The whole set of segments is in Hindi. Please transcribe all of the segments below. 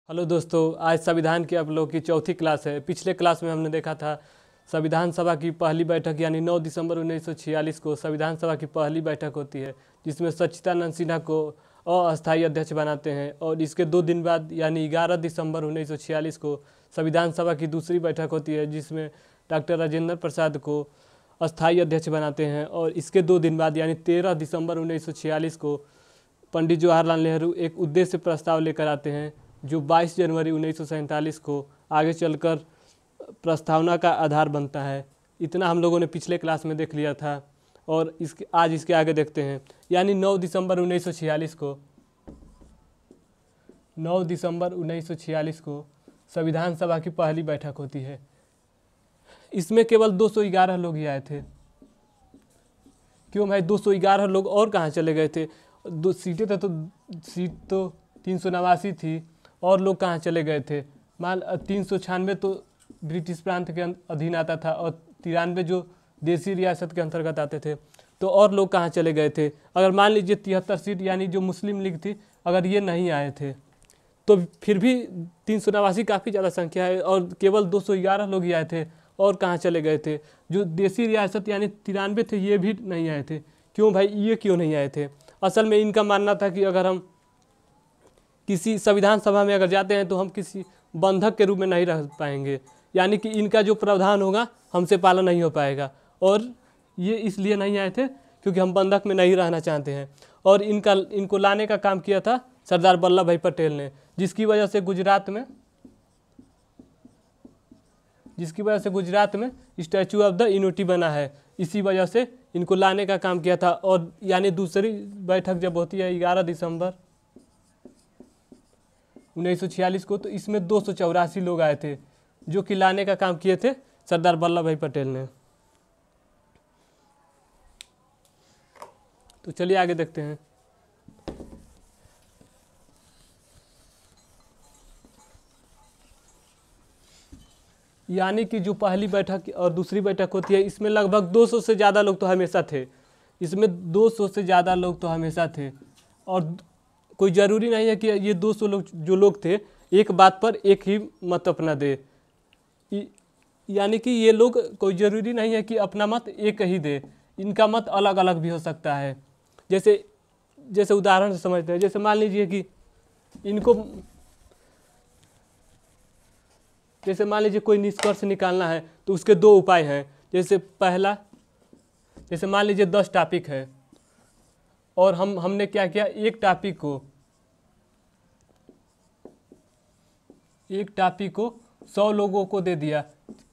हेलो दोस्तों, आज संविधान की आप लोगों की चौथी क्लास है। पिछले क्लास में हमने देखा था संविधान सभा की पहली बैठक यानी 9 दिसंबर 1946 को संविधान सभा की पहली बैठक होती है, जिसमें सच्चिदानंद सिन्हा को अस्थायी अध्यक्ष बनाते हैं। और इसके 2 दिन बाद यानी 11 दिसंबर 1946 को संविधान सभा की दूसरी बैठक होती है, जिसमें डॉक्टर राजेंद्र प्रसाद को अस्थायी अध्यक्ष बनाते हैं। और इसके 2 दिन बाद यानी 13 दिसंबर 1946 को पंडित जवाहरलाल नेहरू एक उद्देश्य प्रस्ताव लेकर आते हैं, जो 22 जनवरी 1947 को आगे चलकर प्रस्तावना का आधार बनता है। इतना हम लोगों ने पिछले क्लास में देख लिया था और आज इसके आगे देखते हैं। यानी 9 दिसंबर 1946 को संविधान सभा की पहली बैठक होती है। इसमें केवल 211 लोग ही आए थे। क्यों भाई 211 लोग और कहाँ चले गए थे? 2 सीटें थे तो सीट तो 389 थी, और लोग कहाँ चले गए थे? 396 तो ब्रिटिश प्रांत के अधीन आता था और 93 जो देसी रियासत के अंतर्गत आते थे। तो और लोग कहाँ चले गए थे? अगर मान लीजिए 73 सीट यानी जो मुस्लिम लीग थी, अगर ये नहीं आए थे तो फिर भी 389 काफ़ी ज़्यादा संख्या है, और केवल 211 लोग ही आए थे। और कहाँ चले गए थे? जो देसी रियासत यानी 93 थे, ये भी नहीं आए थे। क्यों भाई, ये क्यों नहीं आए थे? असल में इनका मानना था कि अगर हम किसी संविधान सभा में अगर जाते हैं तो हम किसी बंधक के रूप में नहीं रह पाएंगे, यानी कि इनका जो प्रावधान होगा हमसे पालन नहीं हो पाएगा। और ये इसलिए नहीं आए थे क्योंकि हम बंधक में नहीं रहना चाहते हैं। और इनको लाने का काम किया था सरदार वल्लभ भाई पटेल ने, जिसकी वजह से गुजरात में स्टैचू ऑफ द यूनिटी बना है। इसी वजह से इनको लाने का काम किया था। और यानी दूसरी बैठक जब होती है 11 दिसंबर 1946 को, तो इसमें 284 लोग आए थे, जो कि लाने का काम किए थे सरदार वल्लभ भाई पटेल ने। तो चलिए आगे देखते हैं। यानी कि जो पहली बैठक और दूसरी बैठक होती है, इसमें लगभग 200 से ज़्यादा लोग तो हमेशा थे। और कोई ज़रूरी नहीं है कि ये 200 लोग जो लोग थे एक बात पर एक ही मत अपना दे। यानी कि ये लोग कोई ज़रूरी नहीं है कि अपना मत एक ही दे, इनका मत अलग अलग भी हो सकता है। जैसे उदाहरण से समझते हैं। जैसे मान लीजिए कि कोई निष्कर्ष निकालना है, तो उसके 2 उपाय हैं। जैसे मान लीजिए 10 टॉपिक है, और हमने क्या किया, एक टॉपिक को 100 लोगों को दे दिया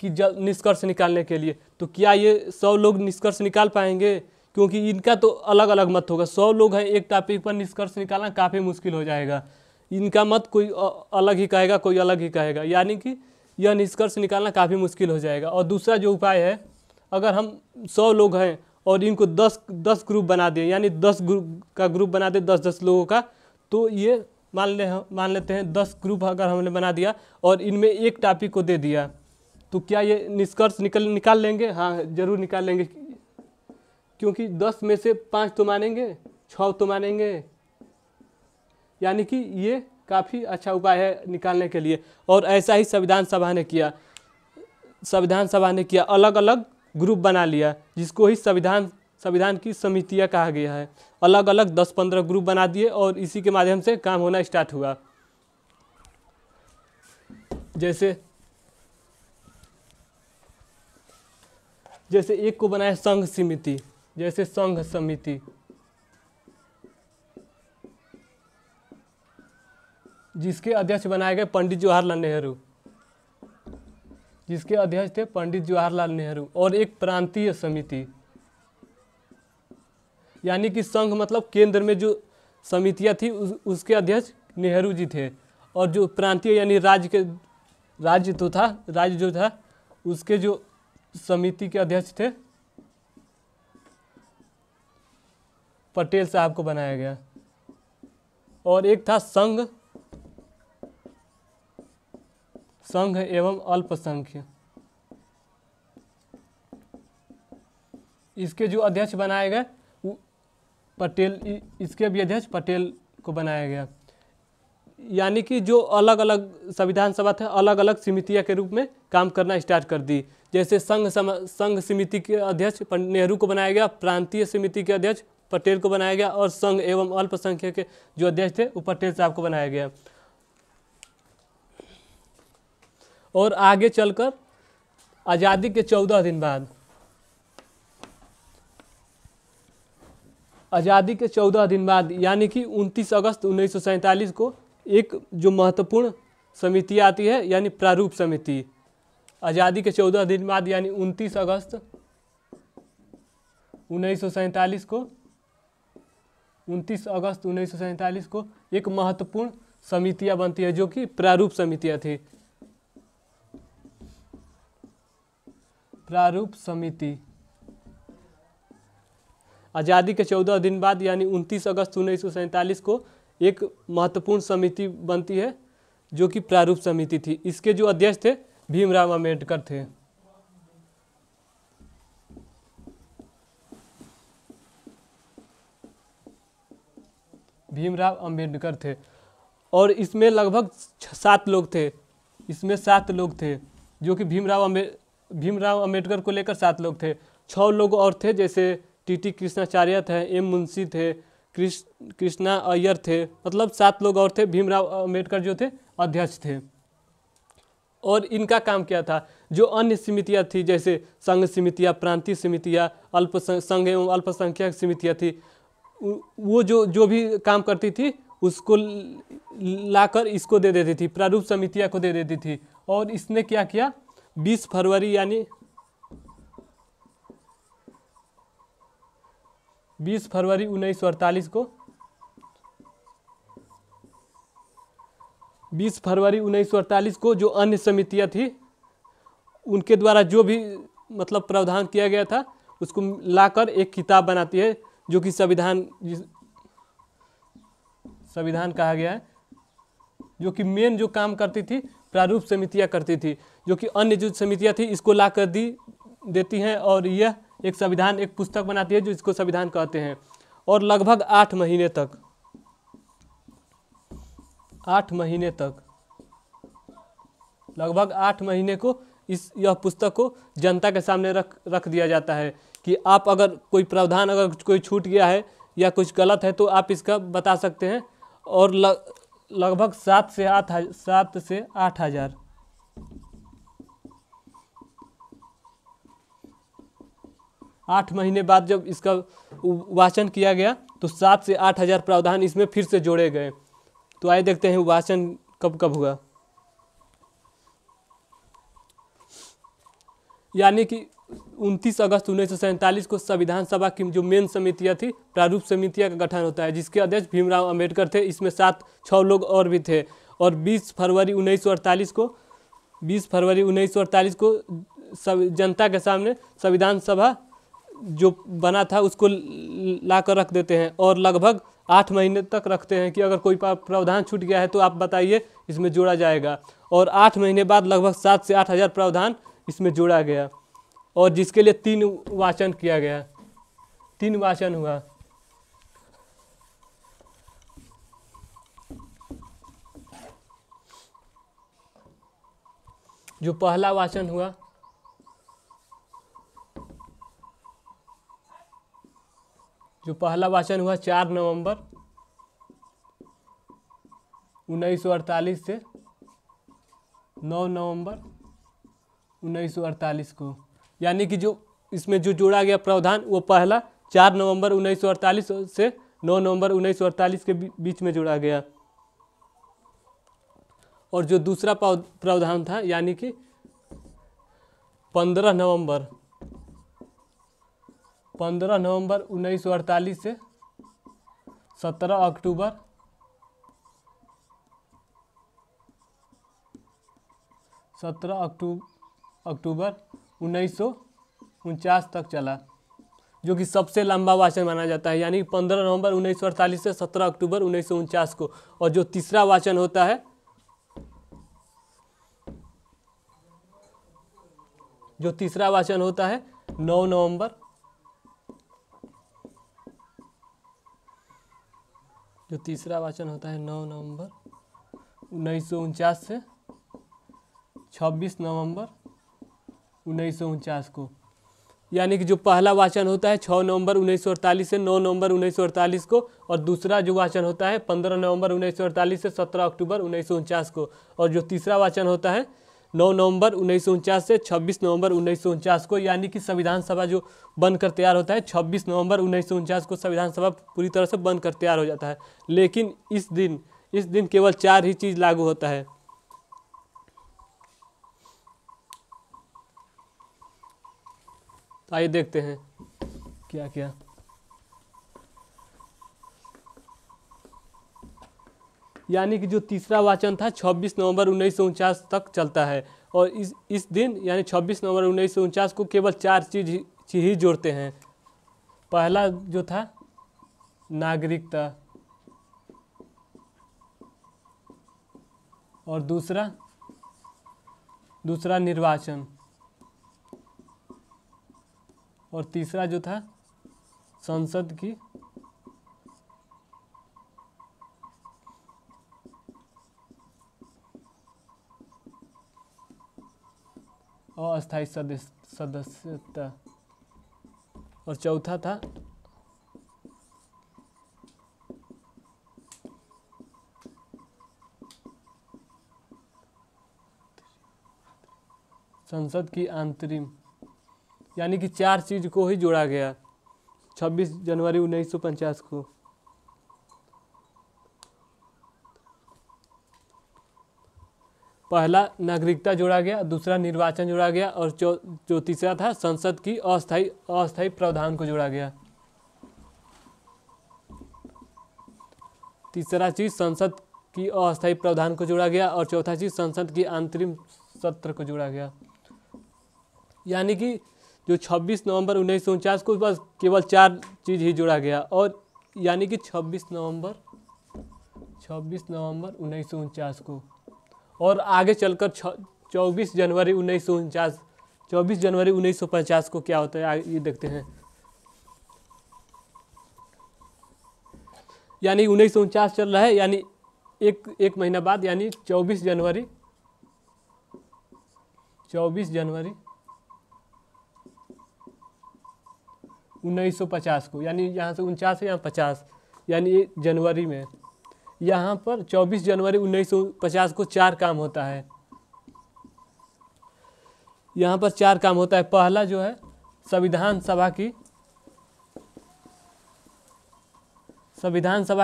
कि निष्कर्ष निकालने के लिए। तो क्या ये 100 लोग निष्कर्ष निकाल पाएंगे? क्योंकि इनका तो अलग अलग मत होगा। 100 लोग हैं, एक टॉपिक पर निष्कर्ष निकालना काफ़ी मुश्किल हो जाएगा। इनका मत कोई अलग ही कहेगा, कोई अलग ही कहेगा, यानी कि यह निष्कर्ष निकालना काफ़ी मुश्किल हो जाएगा। और दूसरा जो उपाय है, अगर हम 100 लोग हैं और इनको 10 ग्रुप बना दें, यानी 10 ग्रुप का ग्रुप बना दें 10-10 लोगों का, तो ये मान लेते हैं 10 ग्रुप अगर हमने बना दिया और इनमें एक टॉपिक को दे दिया, तो क्या ये निष्कर्ष निकाल लेंगे? हाँ, ज़रूर निकाल लेंगे। क्योंकि 10 में से 5 तो मानेंगे, 6 तो मानेंगे। यानी कि ये काफ़ी अच्छा उपाय है निकालने के लिए। और ऐसा ही संविधान सभा ने किया, अलग अलग ग्रुप बना लिया, जिसको ही संविधान की समितियां कहा गया है। अलग अलग 10-15 ग्रुप बना दिए और इसी के माध्यम से काम होना स्टार्ट हुआ। जैसे एक को बनाया संघ समिति, जिसके अध्यक्ष बनाए गए पंडित जवाहरलाल नेहरू, और एक प्रांतीय समिति, यानी कि संघ मतलब केंद्र में जो समितियां थी उसके अध्यक्ष नेहरू जी थे, और जो प्रांतीय यानी राज्य जो था उसके जो समिति के अध्यक्ष थे पटेल साहब को बनाया गया। और एक था संघ एवं अल्पसंख्यक, इसके जो अध्यक्ष बनाए गए पटेल, इसके भी अध्यक्ष पटेल को बनाया गया। यानी कि जो अलग अलग संविधान सभा थे अलग अलग समितियां के रूप में काम करना स्टार्ट कर दी। जैसे संघ समिति के अध्यक्ष पंडित नेहरू को बनाया गया, प्रांतीय समिति के अध्यक्ष पटेल को बनाया गया और संघ एवं अल्पसंख्यक के जो अध्यक्ष थे वो पटेल साहब को बनाया गया। और आगे चलकर आज़ादी के 14 दिन बाद, आज़ादी के 14 दिन बाद यानी कि 29 अगस्त 1947 को एक जो महत्वपूर्ण समिति आती है यानी प्रारूप समिति। आज़ादी के 14 दिन बाद यानी 29 अगस्त 1947 को 29 अगस्त 1947 को एक महत्वपूर्ण समितियां बनती है जो कि प्रारूप समितियां थी। प्रारूप समिति आज़ादी के 14 दिन बाद यानी 29 अगस्त 1947 को एक महत्वपूर्ण समिति बनती है जो कि प्रारूप समिति थी। इसके जो अध्यक्ष थे भीमराव अम्बेडकर थे। भीमराव अम्बेडकर थे और इसमें लगभग 7 लोग थे। इसमें 7 लोग थे जो कि भीमराव अम्बेडकर को लेकर 7 लोग थे। 6 लोग और थे जैसे टी कृष्णाचार्य थे, एम मुंशी थे, कृष्णा अय्यर थे, मतलब 7 लोग और थे। भीमराव अम्बेडकर जो थे अध्यक्ष थे। और इनका काम क्या था, जो अन्य समितियां थी जैसे संघ समितियां, प्रांतीय समितियां, संघ एवं अल्पसंख्यक समितियां थी, वो जो भी काम करती थी उसको लाकर इसको दे देती थी, प्रारूप समितियां को दे देती थी। और इसने क्या किया, 20 फरवरी यानी 20 फरवरी 1948 को 20 फरवरी 1948 को जो अन्य समितियां थी उनके द्वारा जो भी मतलब प्रावधान किया गया था उसको लाकर एक किताब बनाती है जो कि संविधान कहा गया है, जो कि मेन जो काम करती थी प्रारूप समितियां करती थी, जो कि अन्य जो समितियां थी इसको लाकर देती हैं और यह एक संविधान, एक पुस्तक बनाती है जो इसको संविधान कहते हैं। और लगभग 8 महीने तक लगभग 8 महीने को यह पुस्तक को जनता के सामने रख दिया जाता है कि आप अगर कोई प्रावधान अगर कोई छूट गया है या कुछ गलत है तो आप इसका बता सकते हैं। और लगभग 7 से 8 हज़ार 8 महीने बाद जब इसका वाचन किया गया तो 7 से 8 हज़ार प्रावधान इसमें फिर से जोड़े गए। तो आइए देखते हैं वाचन कब कब हुआ। यानी कि 29 अगस्त 1947 को संविधान सभा की जो मेन समितियां थी प्रारूप समितियां का गठन होता है जिसके अध्यक्ष भीमराव अम्बेडकर थे। इसमें 6 लोग और भी थे। और 20 फरवरी 1948 को जनता के सामने संविधान सभा जो बना था उसको लाकर रख देते हैं और लगभग 8 महीने तक रखते हैं कि अगर कोई प्रावधान छूट गया है तो आप बताइए, इसमें जोड़ा जाएगा। और 8 महीने बाद लगभग 7 से 8 हज़ार प्रावधान इसमें जोड़ा गया और जिसके लिए 3 वाचन किया गया, 3 वाचन हुआ। जो पहला वाचन हुआ जो पहला वाचन हुआ 4 नवंबर 1948 से 9 नवंबर 1948 को, यानी कि जो इसमें जो जोड़ा गया प्रावधान वो पहला 4 नवंबर 1948 से 9 नवंबर 1948 के बीच में जोड़ा गया। और जो दूसरा प्रावधान था यानी कि 15 नवंबर 1948 से 17 अक्टूबर 1949 तक चला, जो कि सबसे लंबा वाचन माना जाता है। यानी 15 नवंबर 1948 से 17 अक्टूबर 1949 को। और जो तीसरा वाचन होता है 9 नवंबर 9 नवंबर 1949 से 26 नवंबर 1949 को। यानी कि जो पहला वाचन होता है 6 नवंबर 1948 से 9 नवंबर 1948 को, और दूसरा जो वाचन होता है 15 नवंबर 1948 से 17 अक्टूबर 1949 को, और जो तीसरा वाचन होता है 9 नवंबर 1949 से 26 नवंबर 1949 को। यानी कि संविधान सभा जो बनकर तैयार होता है 26 नवंबर 1949 को संविधान सभा पूरी तरह से बनकर तैयार हो जाता है। लेकिन इस दिन केवल 4 ही चीज़ लागू होता है। आइए देखते हैं क्या क्या। यानी कि जो तीसरा वाचन था 26 नवंबर 1949 तक चलता है, और इस दिन यानी 26 नवंबर 1949 को केवल 4 चीज़ ही जोड़ते हैं। पहला जो था नागरिकता, और दूसरा निर्वाचन, और तीसरा जो था संसद की अस्थायी सदस्यता, और चौथा था संसद की अंतरिम। यानी कि 4 चीज को ही जोड़ा गया 26 जनवरी 1950 को। पहला नागरिकता जोड़ा गया, दूसरा निर्वाचन जोड़ा गया, और जो तीसरा था संसद की अस्थायी प्रावधान को जोड़ा गया। तीसरा चीज संसद की अस्थायी प्रावधान को जोड़ा गया, और चौथा चीज संसद की अंतरिम सत्र को जोड़ा गया। यानी कि जो 26 नवंबर 1949 को बस केवल 4 चीज ही जोड़ा गया, और यानी कि 26 नवंबर 1949 को, और आगे चलकर 24 जनवरी 1949 24 जनवरी 1950 को क्या होता है ये देखते हैं। यानी 1949 चल रहा है, यानी एक महीना बाद यानी 24 जनवरी 1950 को, यानी यहाँ से 49 है यहाँ 50, यानी जनवरी में यहाँ पर 24 जनवरी 1950 को 4 काम होता है। यहाँ पर 4 काम होता है। पहला जो है संविधान सभा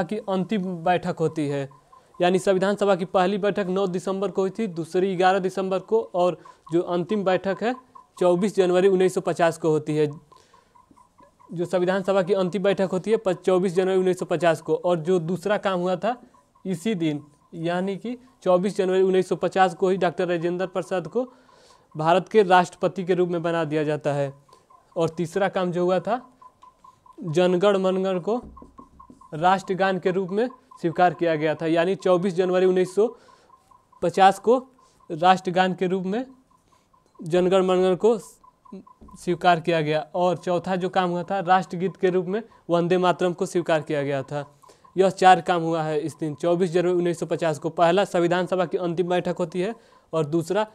की अंतिम बैठक होती है। यानी संविधान सभा की पहली बैठक 9 दिसंबर को हुई थी, दूसरी 11 दिसंबर को, और जो अंतिम बैठक है 24 जनवरी 1950 को होती है। जो संविधान सभा की अंतिम बैठक होती है 24 जनवरी 1950 को, और जो दूसरा काम हुआ था इसी दिन यानी कि 24 जनवरी 1950 को ही डॉक्टर राजेंद्र प्रसाद को भारत के राष्ट्रपति के रूप में बना दिया जाता है। और तीसरा काम जो हुआ था जनगण मनगण को राष्ट्रगान के रूप में स्वीकार किया गया था। यानी 24 जनवरी 1950 को राष्ट्रगान के रूप में जनगण मनगण को स्वीकार किया गया। और चौथा जो काम हुआ था राष्ट्रगीत के रूप में वंदे मातरम को स्वीकार किया गया था। यह 4 काम हुआ है इस दिन 24 जनवरी 1950 को। पहला संविधान सभा की अंतिम बैठक होती है, और दूसरा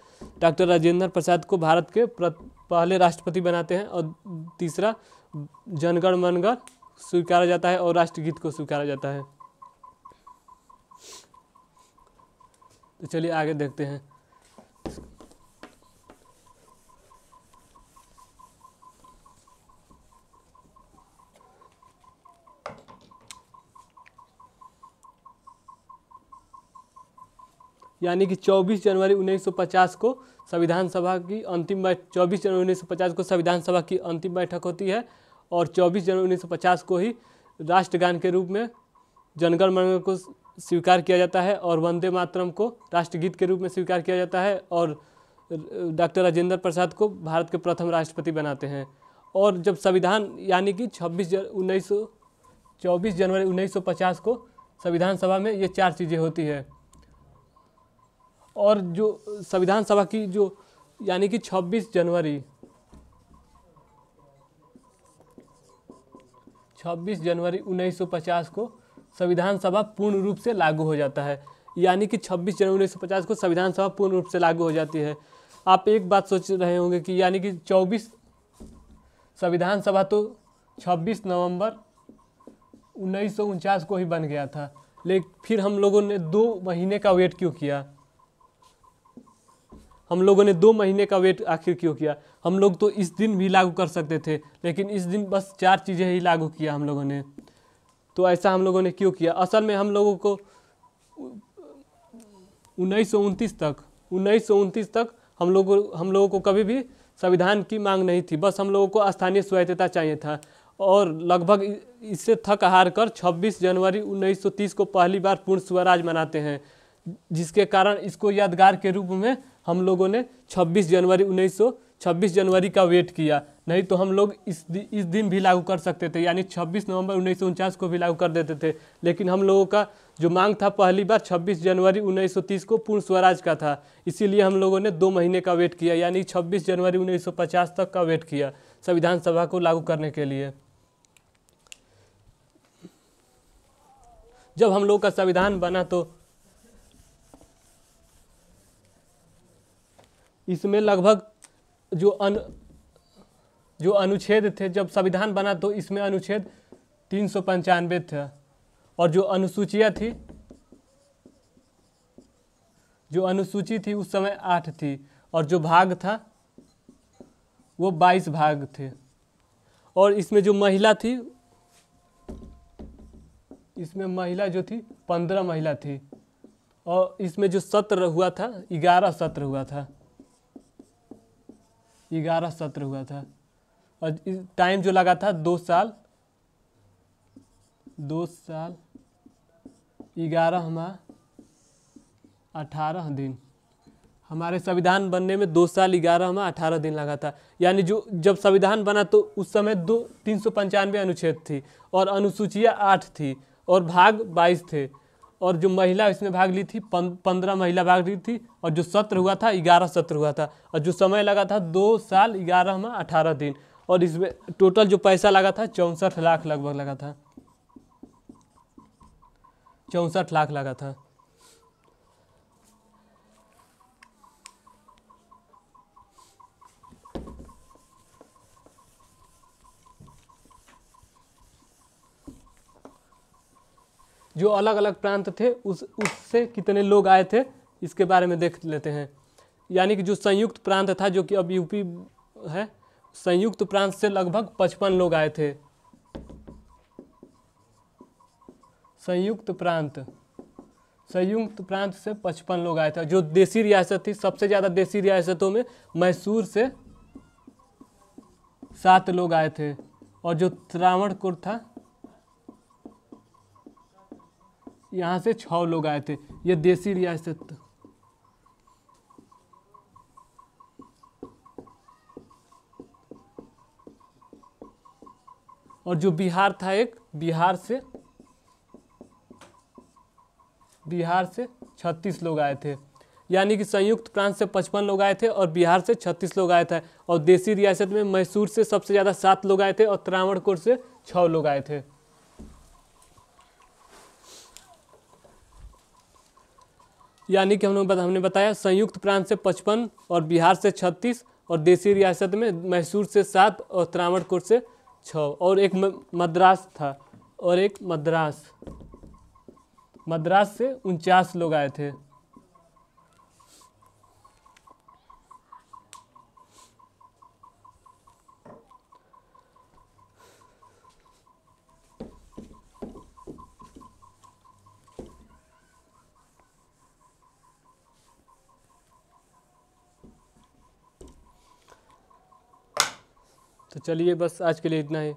डॉक्टर राजेंद्र प्रसाद को भारत के पहले राष्ट्रपति बनाते हैं, और तीसरा जनगण मनगण स्वीकारा जाता है और राष्ट्रगीत को स्वीकारा जाता है। तो चलिए आगे देखते हैं। यानी कि 24 जनवरी 1950 को संविधान सभा की अंतिम 24 जनवरी 1950 को संविधान सभा की अंतिम बैठक होती है, और 24 जनवरी 1950 को ही राष्ट्रगान के रूप में जनगण मनगण को स्वीकार किया जाता है, और वंदे मातरम को राष्ट्रगीत के रूप में स्वीकार किया जाता है, और डॉक्टर राजेंद्र प्रसाद को भारत के प्रथम राष्ट्रपति बनाते हैं। और जब संविधान यानी कि 24 जनवरी 1950 को संविधान सभा में ये 4 चीज़ें होती है। और जो संविधान सभा की जो यानी कि 26 जनवरी 1950 को संविधान सभा पूर्ण रूप से लागू हो जाता है। यानी कि 26 जनवरी 1950 को संविधान सभा पूर्ण रूप से लागू हो जाती है। आप एक बात सोच रहे होंगे कि यानी कि 24 संविधान सभा तो 26 नवंबर 1949 को ही बन गया था, लेकिन फिर हम लोगों ने 2 महीने का वेट क्यों किया? हम लोगों ने 2 महीने का वेट आखिर क्यों किया? हम लोग तो इस दिन भी लागू कर सकते थे, लेकिन इस दिन बस 4 चीज़ें ही लागू किया हम लोगों ने। तो ऐसा हम लोगों ने क्यों किया? असल में हम लोगों को 1929 तक हम लोगों को कभी भी संविधान की मांग नहीं थी, बस हम लोगों को स्थानीय स्वायत्तता चाहिए था। और लगभग इससे थक हार कर 26 जनवरी 1930 को पहली बार पूर्ण स्वराज मनाते हैं, जिसके कारण इसको यादगार के रूप में हम लोगों ने 26 जनवरी का वेट किया। नहीं तो हम लोग इस दिन भी लागू कर सकते थे, यानी 26 नवंबर 1949 को भी लागू कर देते थे, लेकिन हम लोगों का जो मांग था पहली बार 26 जनवरी 1930 को पूर्ण स्वराज का था। इसीलिए हम लोगों ने 2 महीने का वेट किया, यानी 26 जनवरी 1950 तक का वेट किया संविधान सभा को लागू करने के लिए। जब हम लोग का संविधान बना तो इसमें लगभग जो अनुच्छेद थे, जब संविधान बना तो इसमें अनुच्छेद 395 था, और जो अनुसूची थी उस समय 8 थी, और जो भाग था वो 22 भाग थे। और इसमें जो महिला थी, इसमें महिला जो थी 15 महिला थी, और इसमें जो सत्र हुआ था 11 सत्र हुआ था, 11 सत्र हुआ था। और टाइम जो लगा था 2 साल 11 माह 18 दिन। हमारे संविधान बनने में 2 साल 11 माह 18 दिन लगा था। यानी जब संविधान बना तो उस समय 395 अनुच्छेद थी, और अनुसूचियाँ 8 थी, और भाग 22 थे, और जो महिला इसमें भाग ली थी 15 महिला भाग ली थी, और जो सत्र हुआ था 11 सत्र हुआ था, और जो समय लगा था 2 साल 11 माह 18 दिन। और इसमें टोटल जो पैसा लगा था 64 लाख लगभग लगा था, 64 लाख लगा था। जो अलग अलग प्रांत थे उससे कितने लोग आए थे इसके बारे में देख लेते हैं। यानी कि जो संयुक्त प्रांत था, जो कि अब यूपी है, संयुक्त प्रांत से लगभग 55 लोग आए थे। संयुक्त प्रांत से 55 लोग आए थे। जो देसी रियासत थी, सबसे ज़्यादा देसी रियासतों में मैसूर से 7 लोग आए थे, और जो त्रावणकोर था यहाँ से 6 लोग आए थे। ये देसी रियासत। और जो बिहार था, एक बिहार से 36 लोग आए थे। यानी कि संयुक्त प्रांत से 55 लोग आए थे, और बिहार से 36 लोग आए थे। और देसी रियासत में मैसूर से सबसे ज़्यादा 7 लोग आए थे, और त्रावणकोर से 6 लोग आए थे। यानी कि हमने बताया संयुक्त प्रांत से 55, और बिहार से 36, और देसी रियासत में मैसूर से 7 और त्रावणकोर से 6, और एक मद्रास था, और एक मद्रास से 49 लोग आए थे। तो चलिए, बस आज के लिए इतना ही।